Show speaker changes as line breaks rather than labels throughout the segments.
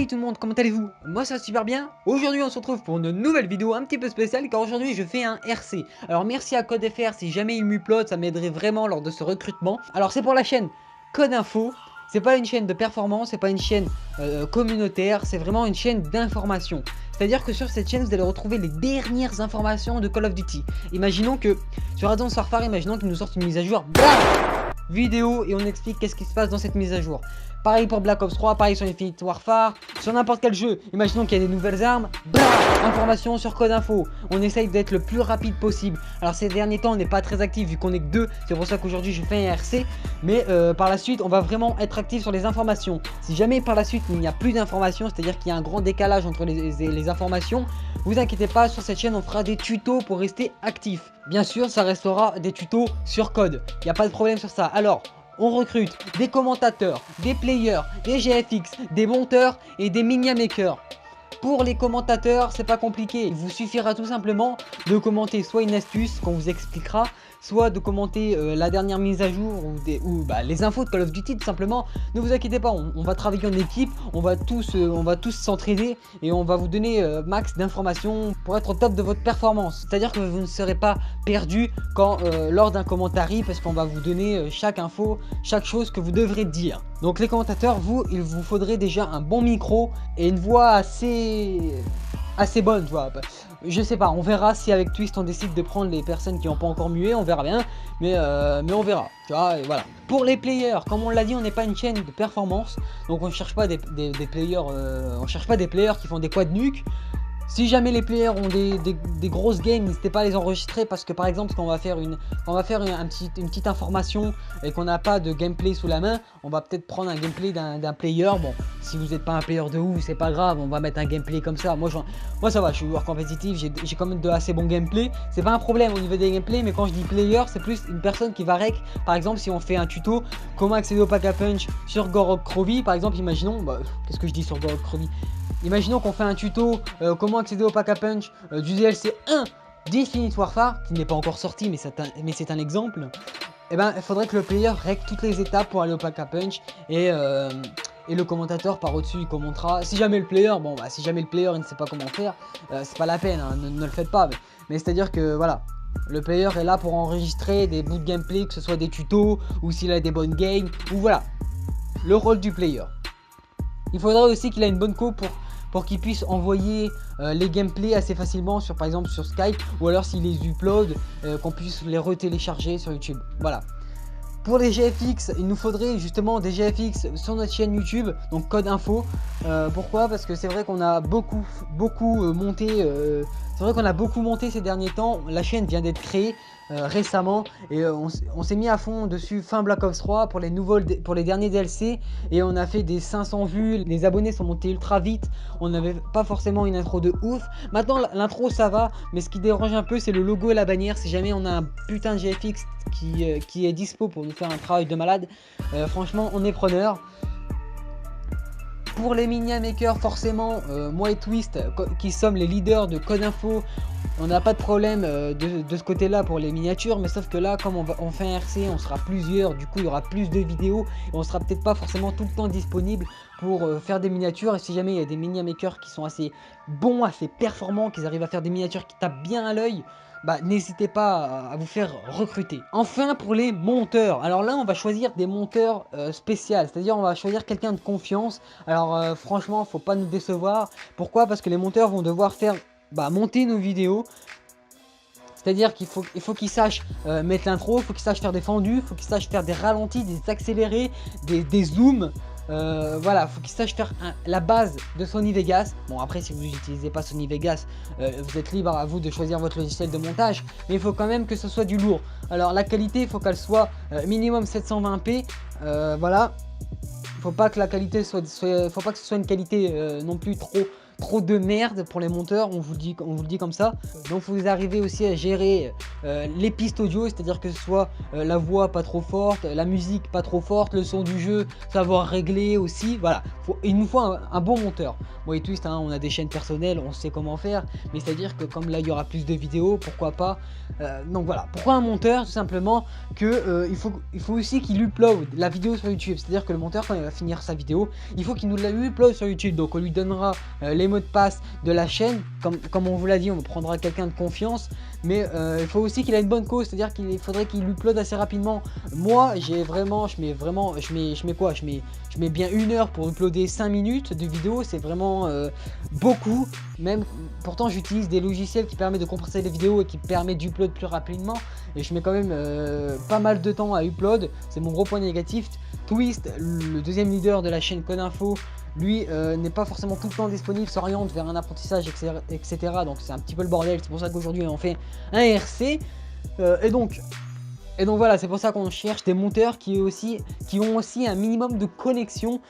Salut tout le monde, comment allez-vous? Moi ça va super bien. Aujourd'hui on se retrouve pour une nouvelle vidéo un petit peu spéciale car aujourd'hui je fais un RC. Alors merci à CodeFR, si jamais il m'upload ça m'aiderait vraiment lors de ce recrutement. Alors c'est pour la chaîne Code Info. C'est pas une chaîne de performance, c'est pas une chaîne communautaire, c'est vraiment une chaîne d'information. C'est-à-dire que sur cette chaîne vous allez retrouver les dernières informations de Call of Duty. Imaginons que sur Advanced Warfare, imaginons qu'ils nous sortent une mise à jour, bam, vidéo, et on explique qu'est-ce qui se passe dans cette mise à jour. Pareil pour Black Ops 3, pareil sur Infinite Warfare, sur n'importe quel jeu. Imaginons qu'il y a des nouvelles armes, bam, information sur Code Info. On essaye d'être le plus rapide possible. Alors ces derniers temps on n'est pas très actif vu qu'on est que deux, c'est pour ça qu'aujourd'hui je fais un RC. Mais par la suite on va vraiment être actif sur les informations. Si jamais par la suite il n'y a plus d'informations, c'est-à-dire qu'il y a un grand décalage entre les informations, vous inquiétez pas, sur cette chaîne on fera des tutos pour rester actif. Bien sûr ça restera des tutos sur code, il n'y a pas de problème sur ça. Alors on recrute des commentateurs, des players, des GFX, des monteurs et des media makers. Pour les commentateurs, c'est pas compliqué. Il vous suffira tout simplement de commenter soit une astuce qu'on vous expliquera, soit de commenter la dernière mise à jour ou les infos de Call of Duty tout simplement. Ne vous inquiétez pas, on va travailler en équipe, on va tous s'entraider et on va vous donner max d'informations pour être au top de votre performance. C'est-à-dire que vous ne serez pas perdu quand lors d'un commentaire parce qu'on va vous donner chaque info, chaque chose que vous devrez dire. Donc les commentateurs, il vous faudrait déjà un bon micro et une voix assez bonne, tu vois. Je sais pas, on verra si avec Twist on décide de prendre les personnes qui n'ont pas encore mué, on verra bien, mais on verra, tu vois, et voilà. Pour les players, comme on l'a dit, on n'est pas une chaîne de performance, donc on cherche pas des players, on cherche pas des players qui font des quad nuques. Si jamais les players ont des grosses games, n'hésitez pas à les enregistrer parce que par exemple quand on va faire une petite information et qu'on n'a pas de gameplay sous la main, on va peut-être prendre un gameplay d'un player. Bon, si vous n'êtes pas un player de ouf, c'est pas grave, on va mettre un gameplay comme ça. Moi ça va, je suis joueur compétitif, j'ai quand même de assez bons gameplay. C'est pas un problème au niveau des gameplays, mais quand je dis player, c'est plus une personne qui va rec. Par exemple, si on fait un tuto, comment accéder au pack à punch sur Gorok Krovi, par exemple, imaginons, qu'est-ce que je dis sur Gorok Krovi? Imaginons qu'on fait un tuto comment accéder au pack à punch du DLC 1 d'Infinite Warfare, qui n'est pas encore sorti, mais c'est un exemple. Et ben, il faudrait que le player règle toutes les étapes pour aller au pack à punch et le commentateur par au-dessus il commentera. Si jamais le player, si jamais le player il ne sait pas comment faire, c'est pas la peine, hein, ne le faites pas. Mais c'est-à-dire que voilà. Le player est là pour enregistrer des bouts de gameplay, que ce soit des tutos ou s'il a des bonnes games, ou voilà. Le rôle du player. Il faudrait aussi qu'il ait une bonne co pour qu'il puisse envoyer les gameplays assez facilement par exemple sur Skype, ou alors s'il les upload, qu'on puisse les retélécharger sur YouTube. Voilà. Pour les GFX, il nous faudrait justement des GFX sur notre chaîne YouTube, donc Code Info. Pourquoi? Parce que c'est vrai qu'on a beaucoup monté. C'est vrai qu'on a beaucoup monté ces derniers temps. La chaîne vient d'être créée récemment et on s'est mis à fond dessus fin Black Ops 3 pour les derniers DLC, et on a fait des 500 vues. Les abonnés sont montés ultra vite. On n'avait pas forcément une intro de ouf. Maintenant l'intro ça va, mais ce qui dérange un peu c'est le logo et la bannière. Si jamais on a un putain de GFX qui est dispo pour nous faire un travail de malade, franchement on est preneur. Pour les media makers, forcément, moi et Twist, qui sommes les leaders de Code Info, on n'a pas de problème de ce côté-là pour les miniatures, mais sauf que là, comme on fait un RC, on sera plusieurs, du coup il y aura plus de vidéos, et on sera peut-être pas forcément tout le temps disponible pour faire des miniatures. Et si jamais il y a des media makers qui sont assez bons, assez performants, qui arrivent à faire des miniatures qui tapent bien à l'œil, n'hésitez pas à vous faire recruter. Enfin, pour les monteurs, alors là on va choisir des monteurs spéciaux, c'est-à-dire on va choisir quelqu'un de confiance. Alors franchement faut pas nous décevoir. Pourquoi? Parce que les monteurs vont devoir faire monter nos vidéos. C'est-à-dire qu'il faut qu'ils sachent mettre l'intro, il faut qu'ils sachent faire des fendus, il faut qu'ils sachent faire des ralentis, des accélérés, des zooms. Voilà, faut qu'ils sachent faire la base de Sony Vegas. Bon, après si vous n'utilisez pas Sony Vegas, vous êtes libre à vous de choisir votre logiciel de montage, mais il faut quand même que ce soit du lourd. Alors la qualité, il faut qu'elle soit minimum 720p. Voilà, faut pas que la qualité faut pas que ce soit une qualité non plus trop de merde pour les monteurs, on vous le dit comme ça. Donc vous arrivez aussi à gérer les pistes audio, c'est-à-dire que ce soit la voix pas trop forte, la musique pas trop forte, le son du jeu, savoir régler aussi. Voilà, il nous faut un bon monteur. Moi et Twist, hein, on a des chaînes personnelles, on sait comment faire, mais c'est à dire que comme là il y aura plus de vidéos, pourquoi pas. Donc voilà, pourquoi un monteur? Tout simplement que il faut aussi qu'il upload la vidéo sur YouTube. C'est à dire que le monteur, quand il va finir sa vidéo, il faut qu'il nous la upload sur YouTube. Donc on lui donnera les mots de passe de la chaîne, comme on vous l'a dit, on prendra quelqu'un de confiance. Mais il faut aussi qu'il ait une bonne cause, c'est à dire qu'il faudrait qu'il upload assez rapidement. Moi j'ai vraiment, je mets bien 1 heure pour uploader 5 minutes de vidéo. C'est vraiment beaucoup. Même pourtant j'utilise des logiciels qui permettent de compresser les vidéos et qui permettent d'upload plus rapidement, et je mets quand même pas mal de temps à upload. C'est mon gros point négatif. Twist, le deuxième leader de la chaîne Codinfo, lui n'est pas forcément tout le temps disponible, s'oriente vers un apprentissage, etc. Donc c'est un petit peu le bordel. C'est pour ça qu'aujourd'hui on fait un RC. Et donc voilà, c'est pour ça qu'on cherche des monteurs qui ont aussi un minimum de connexion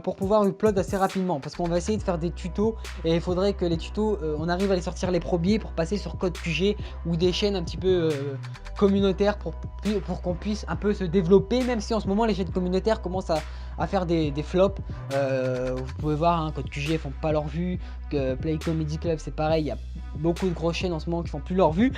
pour pouvoir upload assez rapidement. Parce qu'on va essayer de faire des tutos, et il faudrait que les tutos, on arrive à les sortir les premiers pour passer sur Code QG ou des chaînes un petit peu communautaires pour qu'on puisse un peu se développer. Même si en ce moment les chaînes communautaires commencent à faire des flops. Vous pouvez voir, hein, Code QG font pas leur vue, que Play Comedy Club c'est pareil, il y a beaucoup de grosses chaînes en ce moment qui font plus leur vue.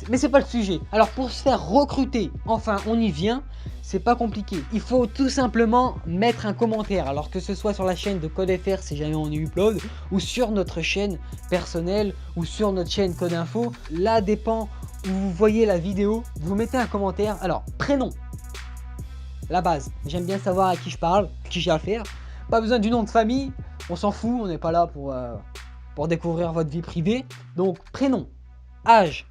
Mais c'est pas le sujet. Alors pour se faire recruter, enfin on y vient, c'est pas compliqué. Il faut tout simplement mettre un commentaire, alors que ce soit sur la chaîne de CodeFR si jamais on y upload, ou sur notre chaîne personnelle, ou sur notre chaîne Codinfo. Là dépend où vous voyez la vidéo, vous mettez un commentaire. Alors prénom, la base, j'aime bien savoir à qui je parle, qui j'ai à faire. Pas besoin du nom de famille, on s'en fout, on n'est pas là pour découvrir votre vie privée. Donc prénom, âge,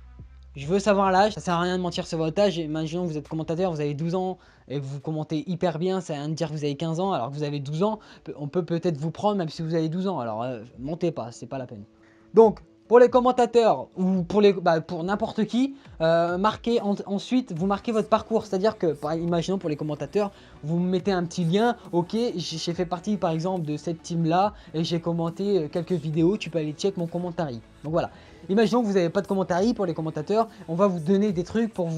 je veux savoir l'âge, ça sert à rien de mentir sur votre âge. Imaginons que vous êtes commentateur, vous avez 12 ans et que vous commentez hyper bien, ça sert à rien de dire que vous avez 15 ans alors que vous avez 12 ans. On peut peut-être vous prendre même si vous avez 12 ans, alors montez pas, c'est pas la peine. Donc pour les commentateurs ou pour n'importe qui, ensuite vous marquez votre parcours. C'est-à-dire que, imaginons pour les commentateurs, vous mettez un petit lien. Ok, j'ai fait partie par exemple de cette team là et j'ai commenté quelques vidéos, tu peux aller check mon commentary. Donc voilà. Imaginons que vous n'avez pas de commentary pour les commentateurs, on va vous donner des trucs pour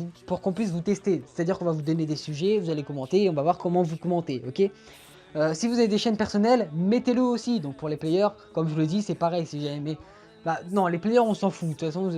qu'on puisse vous tester. C'est-à-dire qu'on va vous donner des sujets, vous allez commenter et on va voir comment vous commentez. Ok. Si vous avez des chaînes personnelles, mettez-le aussi. Donc pour les players, comme je vous le dis, c'est pareil. Si jamais non, les players on s'en fout, de toute façon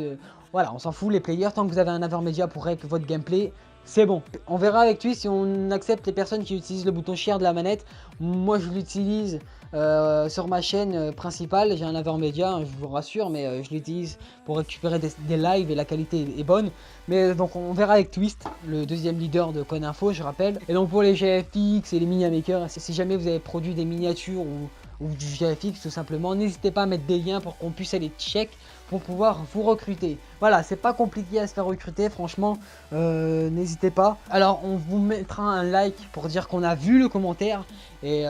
voilà, on s'en fout les players, tant que vous avez un Avermedia pour rec votre gameplay, c'est bon. On verra avec lui si on accepte les personnes qui utilisent le bouton share de la manette. Moi je l'utilise sur ma chaîne principale, j'ai un Avermedia, hein, je vous rassure, mais je l'utilise pour récupérer des lives et la qualité est bonne. Mais donc on verra avec Twist, le deuxième leader de Codinfo, je rappelle. Et donc pour les GFX et les minimakers, si jamais vous avez produit des miniatures ou du GFX tout simplement, n'hésitez pas à mettre des liens pour qu'on puisse aller check pour pouvoir vous recruter. Voilà, c'est pas compliqué à se faire recruter, franchement, n'hésitez pas. Alors on vous mettra un like pour dire qu'on a vu le commentaire et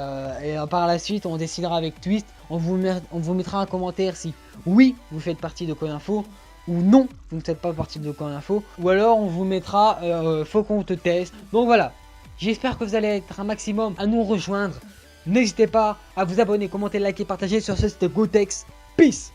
par la suite on décidera avec Twist, on vous mettra un commentaire si oui vous faites partie de Codinfo ou non vous ne faites pas partie de Codinfo, ou alors on vous mettra faut qu'on te teste. Donc voilà, j'espère que vous allez être un maximum à nous rejoindre. N'hésitez pas à vous abonner, commenter, liker, partager. Sur ce, c'était Gotex. Peace!